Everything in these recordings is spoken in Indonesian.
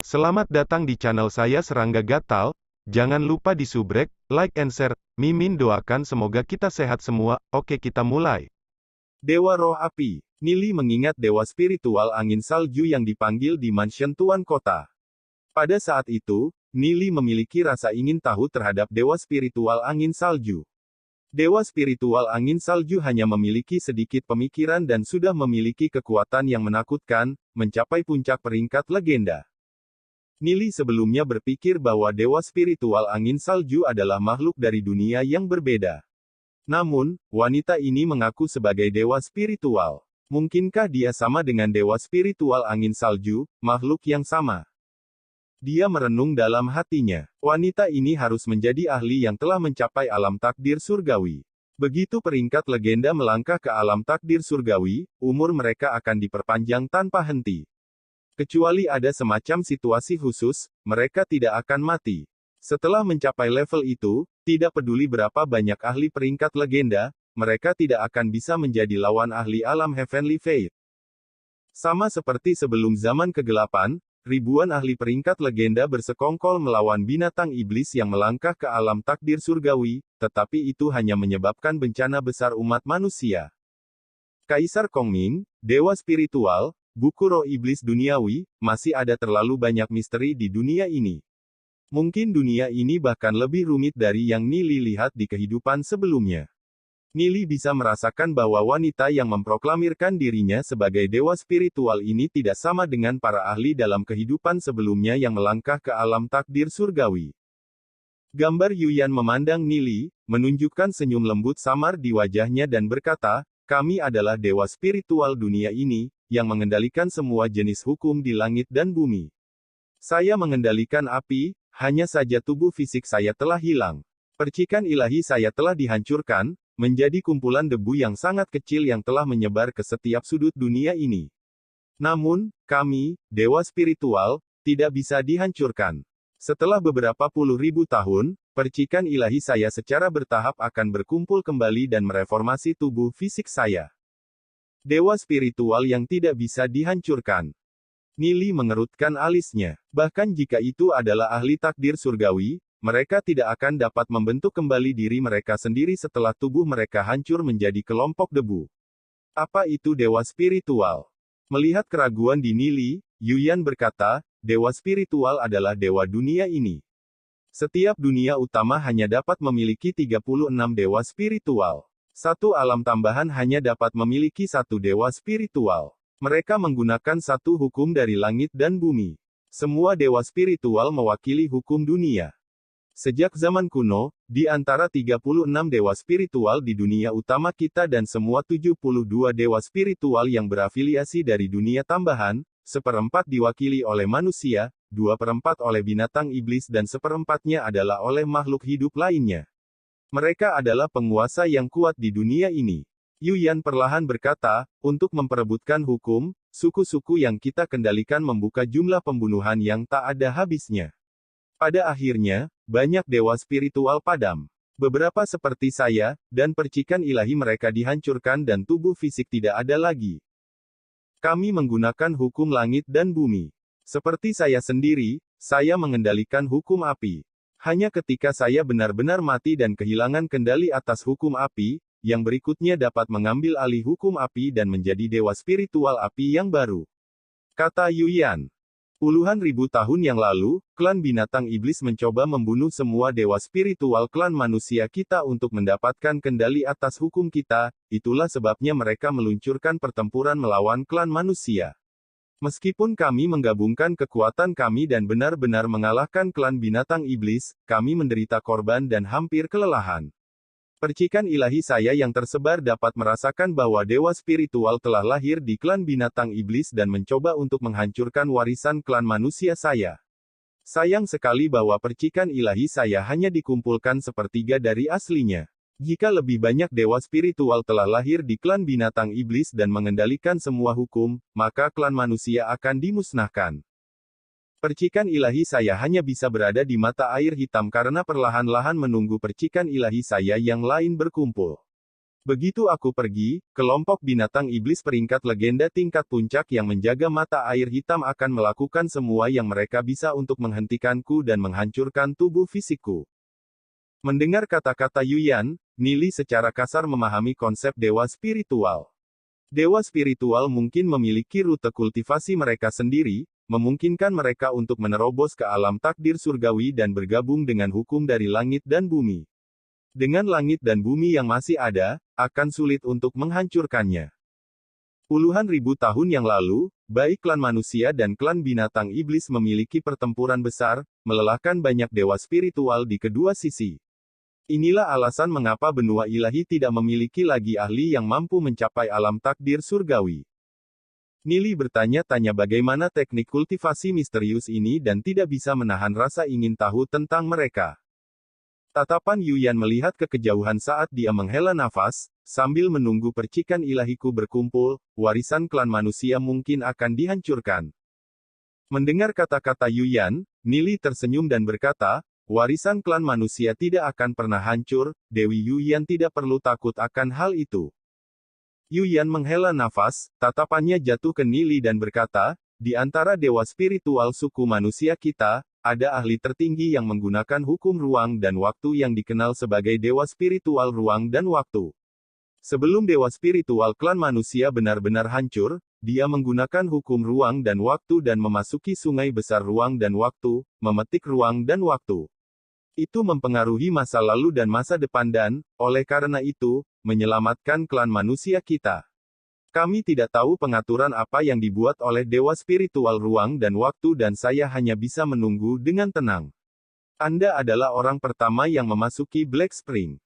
Selamat datang di channel saya Serangga Gatal. Jangan lupa di subrek, like and share. Mimin doakan semoga kita sehat semua. Oke, kita mulai. Dewa Roh Api. Nili mengingat dewa spiritual angin salju yang dipanggil di mansion Tuan Kota. Pada saat itu, Nili memiliki rasa ingin tahu terhadap dewa spiritual angin salju. Dewa spiritual angin salju hanya memiliki sedikit pemikiran dan sudah memiliki kekuatan yang menakutkan, mencapai puncak peringkat legenda. Nili sebelumnya berpikir bahwa dewa spiritual angin salju adalah makhluk dari dunia yang berbeda. Namun, wanita ini mengaku sebagai dewa spiritual. Mungkinkah dia sama dengan dewa spiritual angin salju, makhluk yang sama? Dia merenung dalam hatinya. Wanita ini harus menjadi ahli yang telah mencapai alam takdir surgawi. Begitu peringkat legenda melangkah ke alam takdir surgawi, umur mereka akan diperpanjang tanpa henti. Kecuali ada semacam situasi khusus, mereka tidak akan mati. Setelah mencapai level itu, tidak peduli berapa banyak ahli peringkat legenda, mereka tidak akan bisa menjadi lawan ahli alam Heavenly Fate. Sama seperti sebelum zaman kegelapan, ribuan ahli peringkat legenda bersekongkol melawan binatang iblis yang melangkah ke alam takdir surgawi, tetapi itu hanya menyebabkan bencana besar umat manusia. Kaisar Kongming, dewa spiritual, buku roh iblis duniawi, masih ada terlalu banyak misteri di dunia ini. Mungkin dunia ini bahkan lebih rumit dari yang Nili lihat di kehidupan sebelumnya. Nili bisa merasakan bahwa wanita yang memproklamirkan dirinya sebagai dewa spiritual ini tidak sama dengan para ahli dalam kehidupan sebelumnya yang melangkah ke alam takdir surgawi. Gambar Yuyan memandang Nili, menunjukkan senyum lembut samar di wajahnya dan berkata, "Kami adalah dewa spiritual dunia ini, yang mengendalikan semua jenis hukum di langit dan bumi. Saya mengendalikan api, hanya saja tubuh fisik saya telah hilang. Percikan ilahi saya telah dihancurkan, menjadi kumpulan debu yang sangat kecil yang telah menyebar ke setiap sudut dunia ini. Namun, kami, dewa spiritual, tidak bisa dihancurkan. Setelah beberapa puluh ribu tahun, percikan ilahi saya secara bertahap akan berkumpul kembali dan mereformasi tubuh fisik saya. Dewa spiritual yang tidak bisa dihancurkan." Nili mengerutkan alisnya. Bahkan jika itu adalah ahli takdir surgawi, mereka tidak akan dapat membentuk kembali diri mereka sendiri setelah tubuh mereka hancur menjadi kelompok debu. Apa itu dewa spiritual? Melihat keraguan di Nili, Yuyan berkata, dewa spiritual adalah dewa dunia ini. Setiap dunia utama hanya dapat memiliki 36 dewa spiritual. Satu alam tambahan hanya dapat memiliki satu dewa spiritual. Mereka menggunakan satu hukum dari langit dan bumi. Semua dewa spiritual mewakili hukum dunia. Sejak zaman kuno, di antara 36 dewa spiritual di dunia utama kita dan semua 72 dewa spiritual yang berafiliasi dari dunia tambahan, seperempat diwakili oleh manusia, 2/4 oleh binatang iblis dan seperempatnya adalah oleh makhluk hidup lainnya. Mereka adalah penguasa yang kuat di dunia ini. Yuyan perlahan berkata, untuk memperebutkan hukum, suku-suku yang kita kendalikan membuka jumlah pembunuhan yang tak ada habisnya. Pada akhirnya, banyak dewa spiritual padam. Beberapa seperti saya, dan percikan ilahi mereka dihancurkan dan tubuh fisik tidak ada lagi. Kami menggunakan hukum langit dan bumi. Seperti saya sendiri, saya mengendalikan hukum api. Hanya ketika saya benar-benar mati dan kehilangan kendali atas hukum api, yang berikutnya dapat mengambil alih hukum api dan menjadi dewa spiritual api yang baru. Kata Yuyan. Puluhan ribu tahun yang lalu, klan binatang iblis mencoba membunuh semua dewa spiritual klan manusia kita untuk mendapatkan kendali atas hukum kita, itulah sebabnya mereka meluncurkan pertempuran melawan klan manusia. Meskipun kami menggabungkan kekuatan kami dan benar-benar mengalahkan klan binatang iblis, kami menderita korban dan hampir kelelahan. Percikan ilahi saya yang tersebar dapat merasakan bahwa dewa spiritual telah lahir di klan binatang iblis dan mencoba untuk menghancurkan warisan klan manusia saya. Sayang sekali bahwa percikan ilahi saya hanya dikumpulkan sepertiga dari aslinya. Jika lebih banyak dewa spiritual telah lahir di klan binatang iblis dan mengendalikan semua hukum, maka klan manusia akan dimusnahkan. Percikan ilahi saya hanya bisa berada di mata air hitam karena perlahan-lahan menunggu percikan ilahi saya yang lain berkumpul. Begitu aku pergi, kelompok binatang iblis peringkat legenda tingkat puncak yang menjaga mata air hitam akan melakukan semua yang mereka bisa untuk menghentikanku dan menghancurkan tubuh fisikku. Mendengar kata-kata Yuyan, Nili secara kasar memahami konsep dewa spiritual. Dewa spiritual mungkin memiliki rute kultivasi mereka sendiri, memungkinkan mereka untuk menerobos ke alam takdir surgawi dan bergabung dengan hukum dari langit dan bumi. Dengan langit dan bumi yang masih ada, akan sulit untuk menghancurkannya. Puluhan ribu tahun yang lalu, baik klan manusia dan klan binatang iblis memiliki pertempuran besar, melelahkan banyak dewa spiritual di kedua sisi. Inilah alasan mengapa benua ilahi tidak memiliki lagi ahli yang mampu mencapai alam takdir surgawi. Nili bertanya-tanya bagaimana teknik kultivasi misterius ini dan tidak bisa menahan rasa ingin tahu tentang mereka. Tatapan Yuyan melihat ke kejauhan saat dia menghela nafas, sambil menunggu percikan ilahiku berkumpul, warisan klan manusia mungkin akan dihancurkan. Mendengar kata-kata Yuyan, Nili tersenyum dan berkata, warisan klan manusia tidak akan pernah hancur, Dewi Yuyan tidak perlu takut akan hal itu. Yuyan menghela nafas, tatapannya jatuh ke Nili dan berkata, di antara dewa spiritual suku manusia kita, ada ahli tertinggi yang menggunakan hukum ruang dan waktu yang dikenal sebagai dewa spiritual ruang dan waktu. Sebelum dewa spiritual klan manusia benar-benar hancur, dia menggunakan hukum ruang dan waktu dan memasuki sungai besar ruang dan waktu, memetik ruang dan waktu. Itu mempengaruhi masa lalu dan masa depan dan, oleh karena itu, menyelamatkan klan manusia kita. Kami tidak tahu pengaturan apa yang dibuat oleh dewa spiritual ruang dan waktu dan saya hanya bisa menunggu dengan tenang. Anda adalah orang pertama yang memasuki Black Spring.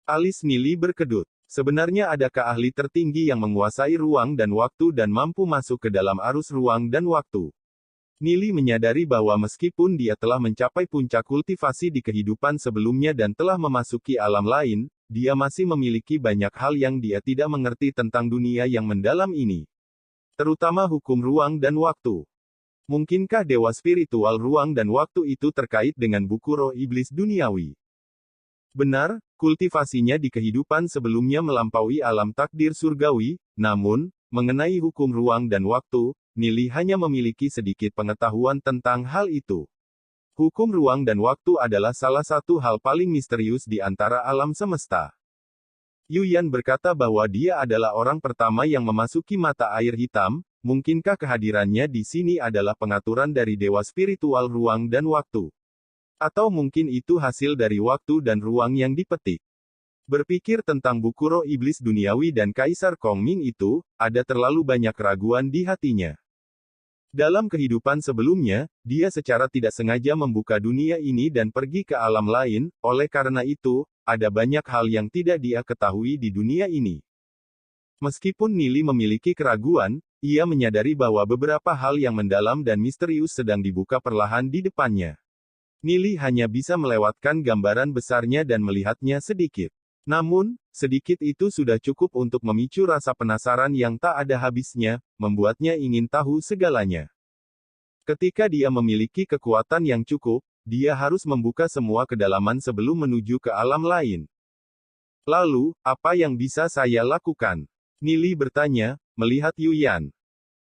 Alis Nili berkedut. Sebenarnya adakah ahli tertinggi yang menguasai ruang dan waktu dan mampu masuk ke dalam arus ruang dan waktu? Nili menyadari bahwa meskipun dia telah mencapai puncak kultivasi di kehidupan sebelumnya dan telah memasuki alam lain, dia masih memiliki banyak hal yang dia tidak mengerti tentang dunia yang mendalam ini. Terutama hukum ruang dan waktu. Mungkinkah dewa spiritual ruang dan waktu itu terkait dengan buku roh iblis duniawi? Benar, kultivasinya di kehidupan sebelumnya melampaui alam takdir surgawi, namun, mengenai hukum ruang dan waktu, Nili hanya memiliki sedikit pengetahuan tentang hal itu. Hukum ruang dan waktu adalah salah satu hal paling misterius di antara alam semesta. Yuyan berkata bahwa dia adalah orang pertama yang memasuki mata air hitam, mungkinkah kehadirannya di sini adalah pengaturan dari dewa spiritual ruang dan waktu? Atau mungkin itu hasil dari waktu dan ruang yang dipetik? Berpikir tentang buku roh iblis duniawi dan Kaisar Kongming itu, ada terlalu banyak keraguan di hatinya. Dalam kehidupan sebelumnya, dia secara tidak sengaja membuka dunia ini dan pergi ke alam lain, oleh karena itu, ada banyak hal yang tidak dia ketahui di dunia ini. Meskipun Nili memiliki keraguan, ia menyadari bahwa beberapa hal yang mendalam dan misterius sedang dibuka perlahan di depannya. Nili hanya bisa melewatkan gambaran besarnya dan melihatnya sedikit. Namun, sedikit itu sudah cukup untuk memicu rasa penasaran yang tak ada habisnya, membuatnya ingin tahu segalanya. Ketika dia memiliki kekuatan yang cukup, dia harus membuka semua kedalaman sebelum menuju ke alam lain. Lalu, apa yang bisa saya lakukan? Nili bertanya, melihat Yuyan.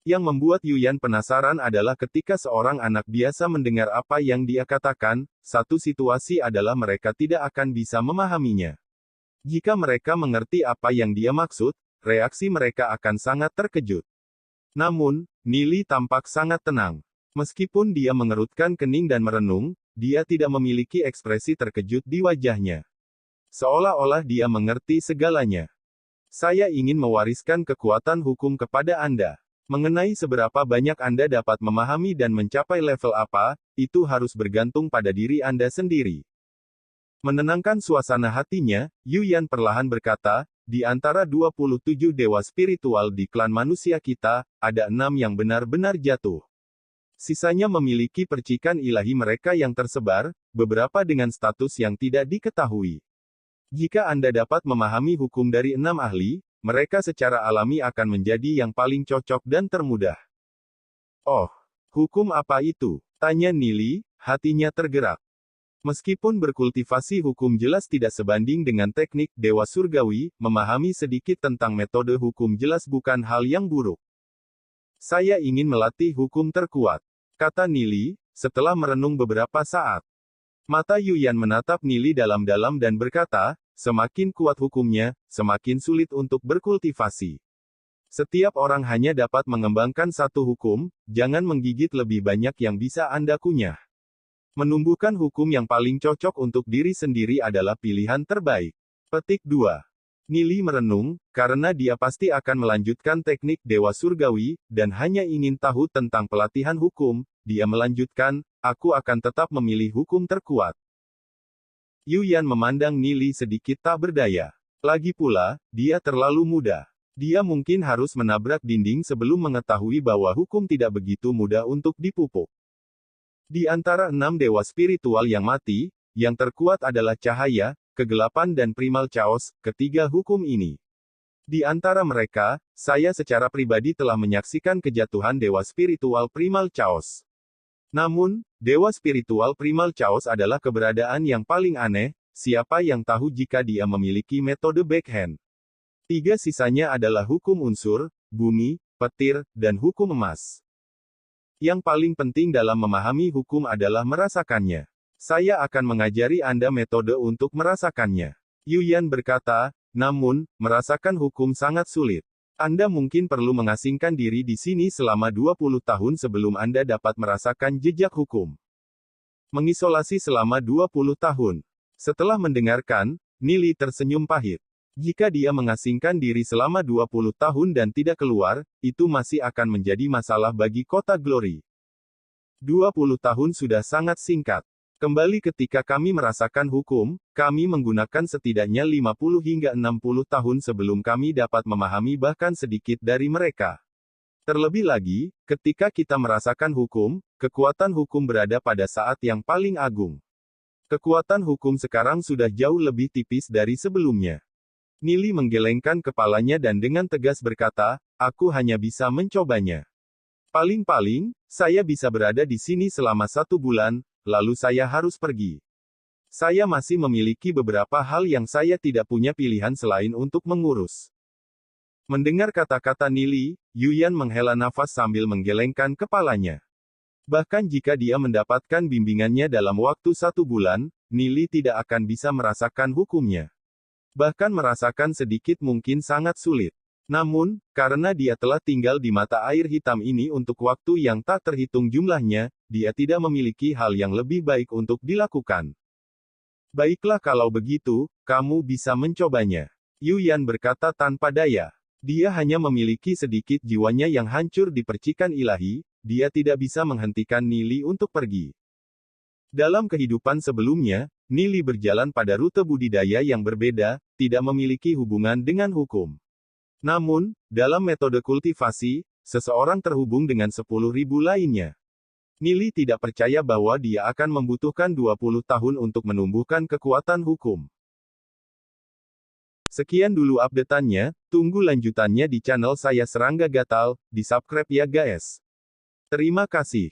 Yang membuat Yuyan penasaran adalah ketika seorang anak biasa mendengar apa yang dia katakan, satu situasi adalah mereka tidak akan bisa memahaminya. Jika mereka mengerti apa yang dia maksud, reaksi mereka akan sangat terkejut. Namun, Nili tampak sangat tenang. Meskipun dia mengerutkan kening dan merenung, dia tidak memiliki ekspresi terkejut di wajahnya. Seolah-olah dia mengerti segalanya. Saya ingin mewariskan kekuatan hukum kepada Anda. Mengenai seberapa banyak Anda dapat memahami dan mencapai level apa, itu harus bergantung pada diri Anda sendiri. Menenangkan suasana hatinya, Yuyan perlahan berkata, di antara 27 dewa spiritual di klan manusia kita, ada 6 yang benar-benar jatuh. Sisanya memiliki percikan ilahi mereka yang tersebar, beberapa dengan status yang tidak diketahui. Jika Anda dapat memahami hukum dari 6 ahli, mereka secara alami akan menjadi yang paling cocok dan termudah. Oh, hukum apa itu? Tanya Nili, hatinya tergerak. Meskipun berkultivasi hukum jelas tidak sebanding dengan teknik Dewa Surgawi, memahami sedikit tentang metode hukum jelas bukan hal yang buruk. Saya ingin melatih hukum terkuat, kata Nili, setelah merenung beberapa saat. Mata Yuyan menatap Nili dalam-dalam dan berkata, semakin kuat hukumnya, semakin sulit untuk berkultivasi. Setiap orang hanya dapat mengembangkan satu hukum, jangan menggigit lebih banyak yang bisa Anda kunyah. Menumbuhkan hukum yang paling cocok untuk diri sendiri adalah pilihan terbaik. Petik 2. Nili merenung, karena dia pasti akan melanjutkan teknik Dewa Surgawi, dan hanya ingin tahu tentang pelatihan hukum, dia melanjutkan, aku akan tetap memilih hukum terkuat. Yuyan memandang Nili sedikit tak berdaya. Lagi pula, dia terlalu muda. Dia mungkin harus menabrak dinding sebelum mengetahui bahwa hukum tidak begitu mudah untuk dipupuk. Di antara 6 dewa spiritual yang mati, yang terkuat adalah cahaya, kegelapan dan primal chaos, ketiga hukum ini. Di antara mereka, saya secara pribadi telah menyaksikan kejatuhan dewa spiritual primal chaos. Namun, dewa spiritual primal chaos adalah keberadaan yang paling aneh, siapa yang tahu jika dia memiliki metode backhand. 3 sisanya adalah hukum unsur, bumi, petir, dan hukum emas. Yang paling penting dalam memahami hukum adalah merasakannya. Saya akan mengajari Anda metode untuk merasakannya. Yuyan berkata, namun, merasakan hukum sangat sulit. Anda mungkin perlu mengasingkan diri di sini selama 20 tahun sebelum Anda dapat merasakan jejak hukum. Mengisolasi selama 20 tahun. Setelah mendengarkan, Nili tersenyum pahit. Jika dia mengasingkan diri selama 20 tahun dan tidak keluar, itu masih akan menjadi masalah bagi kota Glory. 20 tahun sudah sangat singkat. Kembali ketika kami merasakan hukum, kami menggunakan setidaknya 50 hingga 60 tahun sebelum kami dapat memahami bahkan sedikit dari mereka. Terlebih lagi, ketika kita merasakan hukum, kekuatan hukum berada pada saat yang paling agung. Kekuatan hukum sekarang sudah jauh lebih tipis dari sebelumnya. Nili menggelengkan kepalanya dan dengan tegas berkata, aku hanya bisa mencobanya. Paling-paling, saya bisa berada di sini selama 1 bulan, lalu saya harus pergi. Saya masih memiliki beberapa hal yang saya tidak punya pilihan selain untuk mengurus. Mendengar kata-kata Nili, Yuyan menghela nafas sambil menggelengkan kepalanya. Bahkan jika dia mendapatkan bimbingannya dalam waktu 1 bulan, Nili tidak akan bisa merasakan hukumnya. Bahkan merasakan sedikit mungkin sangat sulit. Namun, karena dia telah tinggal di mata air hitam ini untuk waktu yang tak terhitung jumlahnya, dia tidak memiliki hal yang lebih baik untuk dilakukan. Baiklah kalau begitu, kamu bisa mencobanya. Yuyan berkata tanpa daya. Dia hanya memiliki sedikit jiwanya yang hancur di percikan ilahi, dia tidak bisa menghentikan Nili untuk pergi. Dalam kehidupan sebelumnya, Nili berjalan pada rute budidaya yang berbeda, tidak memiliki hubungan dengan hukum. Namun, dalam metode kultivasi, seseorang terhubung dengan 10.000 lainnya. Nili tidak percaya bahwa dia akan membutuhkan 20 tahun untuk menumbuhkan kekuatan hukum. Sekian dulu update-annya, tunggu lanjutannya di channel saya Serangga Gatal, di subscribe ya guys. Terima kasih.